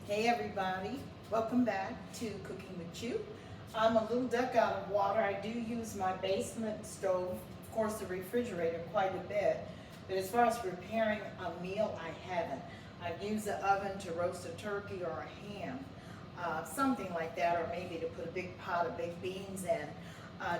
Hey everybody, welcome back to Cooking with Chu. I'm a little duck out of water. I do use my basement stove, of course the refrigerator quite a bit, but as far as preparing a meal, I haven't. I've used the oven to roast a turkey or a ham, something like that, or maybe to put a big pot of baked beans in,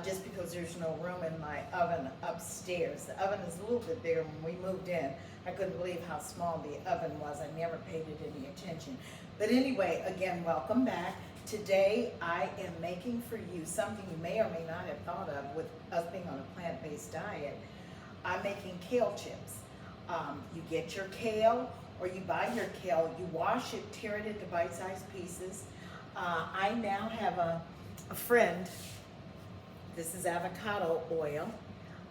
just because there's no room in my oven upstairs. The oven is a little bit bigger. When we moved in, I couldn't believe how small the oven was. I never paid it any attention. But anyway, again, welcome back. Today I am making for you something you may or may not have thought of with us being on a plant-based diet. I'm making kale chips. You get your kale or you buy your kale, you wash it, tear it into bite-sized pieces. I now have a friend, this is avocado oil,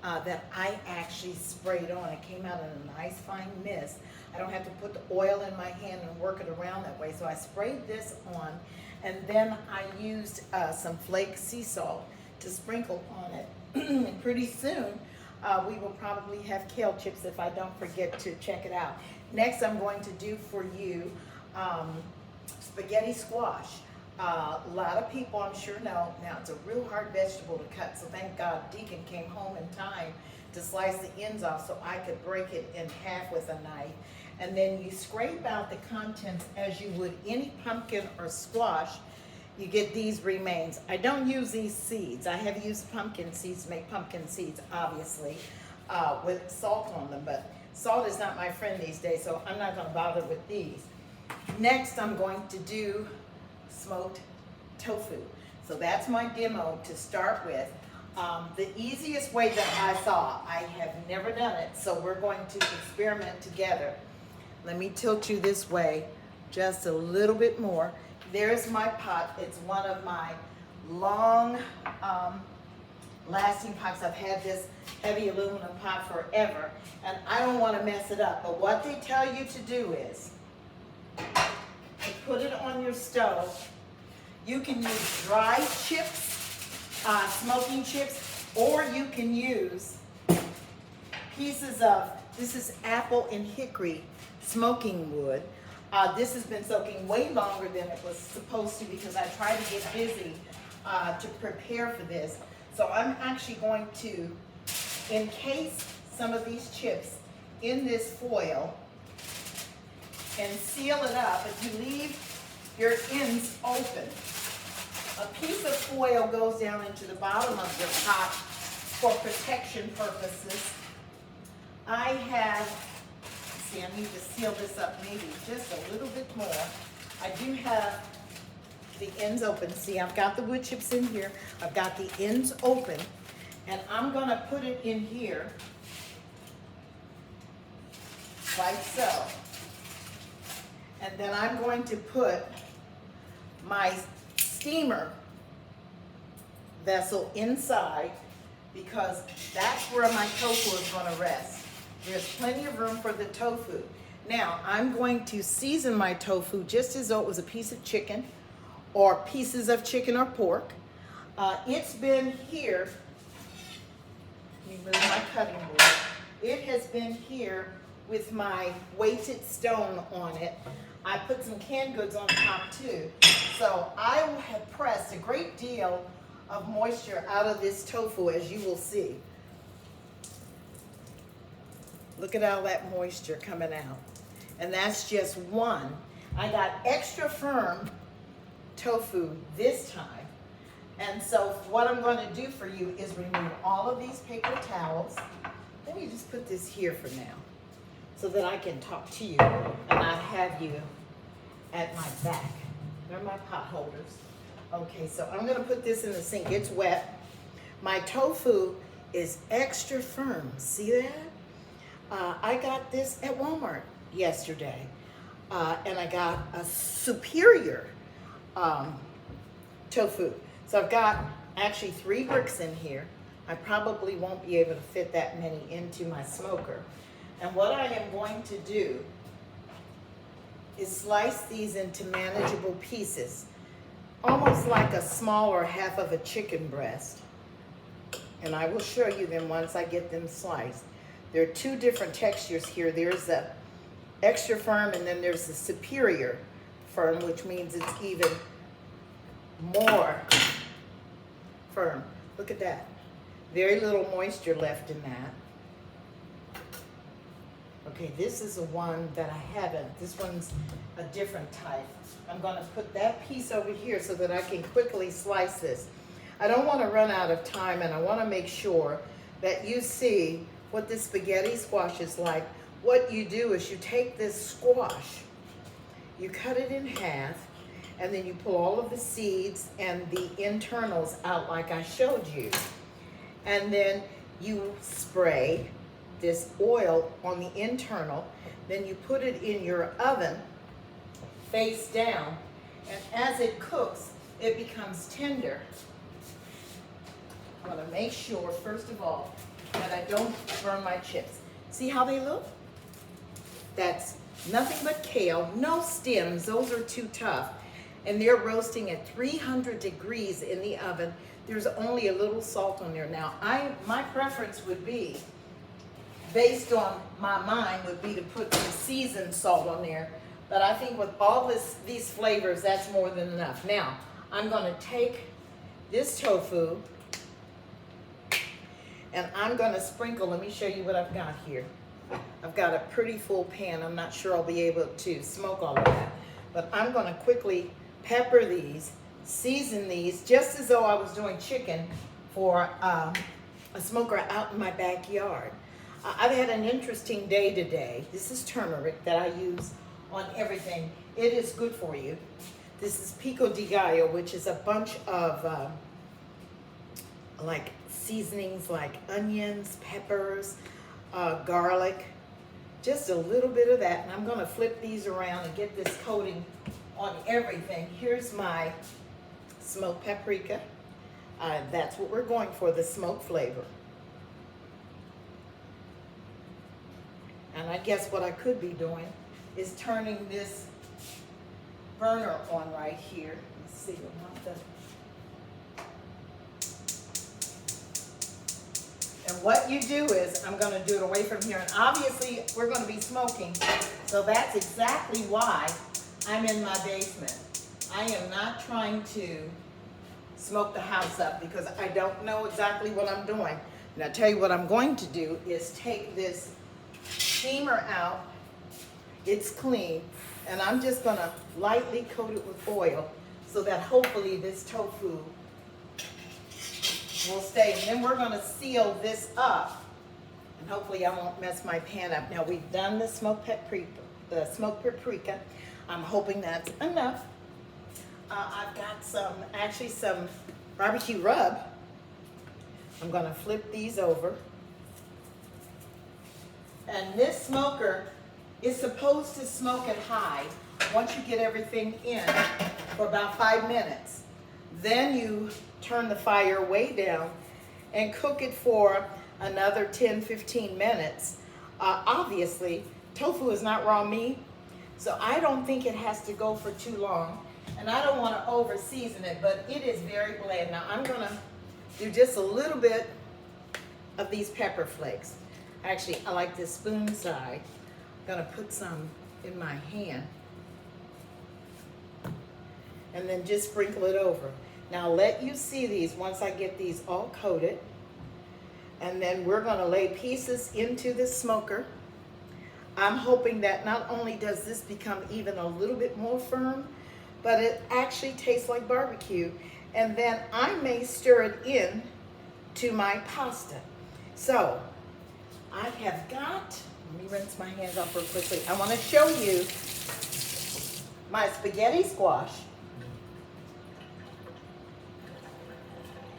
that I actually sprayed on. It came out in a nice fine mist. I don't have to put the oil in my hand and work it around that way. So I sprayed this on, and then I used some flake sea salt to sprinkle on it. And pretty soon, we will probably have kale chips if I don't forget to check it out. Next, I'm going to do for you spaghetti squash. A lot of people, I'm sure, know now it's a real hard vegetable to cut, so thank God Deacon came home in time to slice the ends off so I could break it in half with a knife. And then you scrape out the contents as you would any pumpkin or squash. You get these remains. I don't use these seeds. I have used pumpkin seeds to make pumpkin seeds, obviously, with salt on them, but salt is not my friend these days, so I'm not going to bother with these. Next, I'm going to do smoked tofu. So that's my demo to start with. The easiest way that I saw, I have never done it, so we're going to experiment together. Let me tilt you this way just a little bit more. There's my pot. It's one of my long lasting pots. I've had this heavy aluminum pot forever, and I don't want to mess it up. But what they tell you to do is to put it on your stove. You can use dry chips, smoking chips, or you can use pieces of, this is apple and hickory smoking wood. This has been soaking way longer than it was supposed to because I tried to get busy to prepare for this. So I'm actually going to encase some of these chips in this foil and seal it up. If you leave your ends open, a piece of foil goes down into the bottom of your pot for protection purposes. I have, see, I need to seal this up maybe just a little bit more. I do have the ends open. See, I've got the wood chips in here. I've got the ends open, and I'm gonna put it in here like so. And then I'm going to put my steamer vessel inside because that's where my tofu is going to rest. There's plenty of room for the tofu. Now, I'm going to season my tofu just as though it was a piece of chicken or pieces of chicken or pork. It's been here, let me move my cutting board. It has been here with my weighted stone on it. I put some canned goods on top too. So I have pressed a great deal of moisture out of this tofu, as you will see. Look at all that moisture coming out. And that's just one. I got extra firm tofu this time. And so what I'm going to do for you is remove all of these paper towels. Let me just put this here for now so that I can talk to you and not have you at my back. They're my pot holders. Okay, so I'm gonna put this in the sink. It's wet. My tofu is extra firm. See that? I got this at Walmart yesterday. And I got a superior tofu. So I've got actually 3 bricks in here. I probably won't be able to fit that many into my smoker. And what I am going to do is slice these into manageable pieces, almost like a smaller half of a chicken breast. And I will show you them once I get them sliced. There are 2 different textures here. There's the extra firm and then there's the superior firm, which means it's even more firm. Look at that. Very little moisture left in that. Okay, this is the one that I haven't. This one's a different type. I'm going to put that piece over here so that I can quickly slice this. I don't want to run out of time, and I want to make sure that you see what this spaghetti squash is like. What you do is you take this squash, you cut it in half, and then you pull all of the seeds and the internals out like I showed you. And then you spray this oil on the internal, then you put it in your oven face down, and as it cooks, it becomes tender. I want to make sure, first of all, that I don't burn my chips. See how they look? That's nothing but kale, no stems, those are too tough. And they're roasting at 300 degrees in the oven. There's only a little salt on there. Now, my preference would be, based on my mind, would be to put some seasoned salt on there. But I think with all these flavors, that's more than enough. Now, I'm gonna take this tofu and I'm gonna sprinkle, let me show you what I've got here. I've got a pretty full pan. I'm not sure I'll be able to smoke all of that. But I'm gonna quickly pepper these, season these, just as though I was doing chicken for a smoker out in my backyard. I've had an interesting day today. This is turmeric that I use on everything. It is good for you. This is pico de gallo, which is a bunch of like seasonings like onions, peppers, garlic, just a little bit of that. And I'm gonna flip these around and get this coating on everything. Here's my smoked paprika. That's what we're going for, the smoked flavor. And I guess what I could be doing is turning this burner on right here. Let's see, and what you do is, I'm gonna do it away from here, and obviously we're gonna be smoking, so that's exactly why I'm in my basement. I am not trying to smoke the house up because I don't know exactly what I'm doing. And I'll tell you what I'm going to do is take this steamer out. It's clean, and I'm just gonna lightly coat it with oil so that hopefully this tofu will stay. And then we're gonna seal this up, and hopefully I won't mess my pan up. Now we've done the smoked paprika. I'm hoping that's enough. I've got some barbecue rub. I'm gonna flip these over. And this smoker is supposed to smoke it high once you get everything in for about 5 minutes. Then you turn the fire way down and cook it for another 10-15 minutes. Obviously, tofu is not raw meat, so I don't think it has to go for too long. And I don't want to over season it, but it is very bland. Now I'm gonna do just a little bit of these pepper flakes. Actually, I like this spoon side. I'm gonna put some in my hand and then just sprinkle it over. Now I'll let you see these once I get these all coated. And then we're gonna lay pieces into the smoker. I'm hoping that not only does this become even a little bit more firm, but it actually tastes like barbecue. And then I may stir it in to my pasta. So I have got, let me rinse my hands off real quickly. I want to show you my spaghetti squash.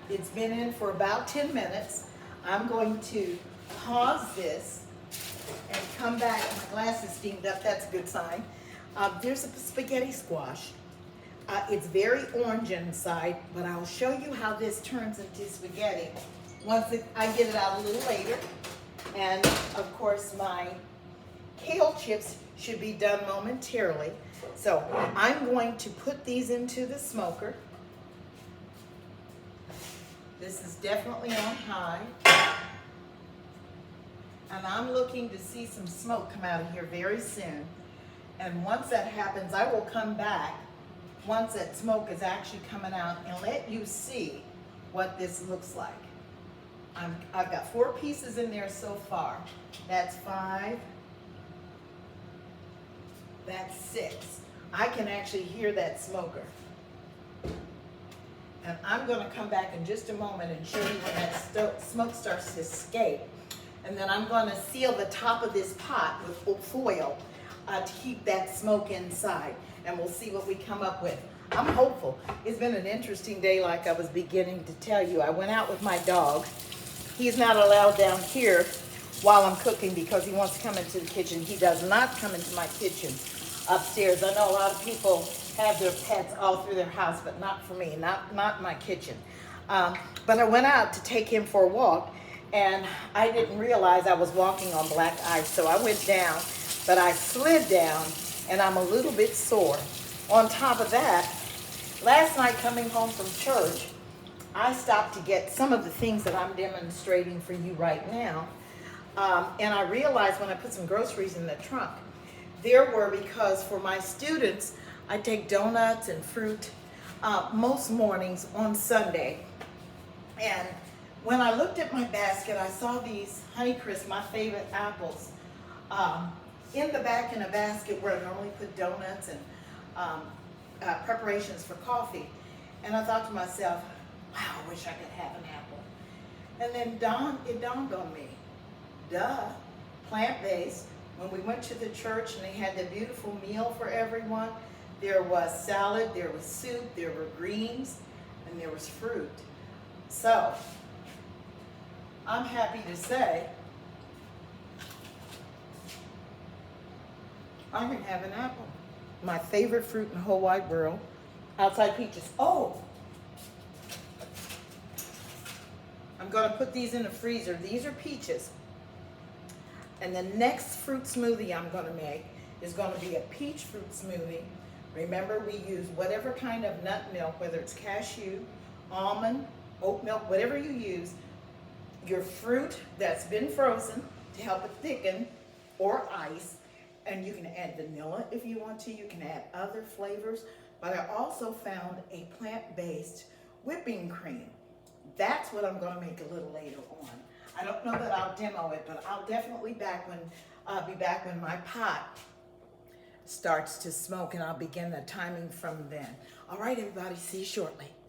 It's been in for about 10 minutes. I'm going to pause this and come back. My glass is steamed up, that's a good sign. There's a spaghetti squash. It's very orange inside, but I'll show you how this turns into spaghetti once I get it out a little later. And of course, my kale chips should be done momentarily. So I'm going to put these into the smoker. This is definitely on high. And I'm looking to see some smoke come out of here very soon. And once that happens, I will come back once that smoke is actually coming out and let you see what this looks like. I've got 4 pieces in there so far. That's 5. That's 6. I can actually hear that smoker. And I'm going to come back in just a moment and show you when that smoke starts to escape. And then I'm going to seal the top of this pot with foil to keep that smoke inside. And we'll see what we come up with. I'm hopeful. It's been an interesting day, like I was beginning to tell you. I went out with my dog. He's not allowed down here while I'm cooking because he wants to come into the kitchen. He does not come into my kitchen upstairs. I know a lot of people have their pets all through their house, but not for me, not my kitchen. But I went out to take him for a walk, and I didn't realize I was walking on black ice, so I went down, but I slid down, and I'm a little bit sore. On top of that, last night coming home from church, I stopped to get some of the things that I'm demonstrating for you right now, and I realized when I put some groceries in the trunk, there were, because for my students, I take donuts and fruit most mornings on Sunday. And when I looked at my basket, I saw these Honeycrisp, my favorite apples, in the back in a basket where I normally put donuts and preparations for coffee. And I thought to myself, wow, I wish I could have an apple. And then it dawned on me, duh, plant-based. When we went to the church and they had the beautiful meal for everyone, there was salad, there was soup, there were greens, and there was fruit. So, I'm happy to say I can have an apple. My favorite fruit in the whole wide world, outside peaches. Oh! I'm going to put these in the freezer. These are peaches. And the next fruit smoothie I'm going to make is going to be a peach fruit smoothie. Remember, we use whatever kind of nut milk, whether it's cashew, almond, oat milk, whatever you use, your fruit that's been frozen to help it thicken, or ice, and you can add vanilla if you want to. You can add other flavors, but I also found a plant-based whipping cream. That's what I'm going to make a little later on. I don't know that I'll demo it, but I'll definitely be back when my pot starts to smoke, and I'll begin the timing from then. All right, everybody, see you shortly.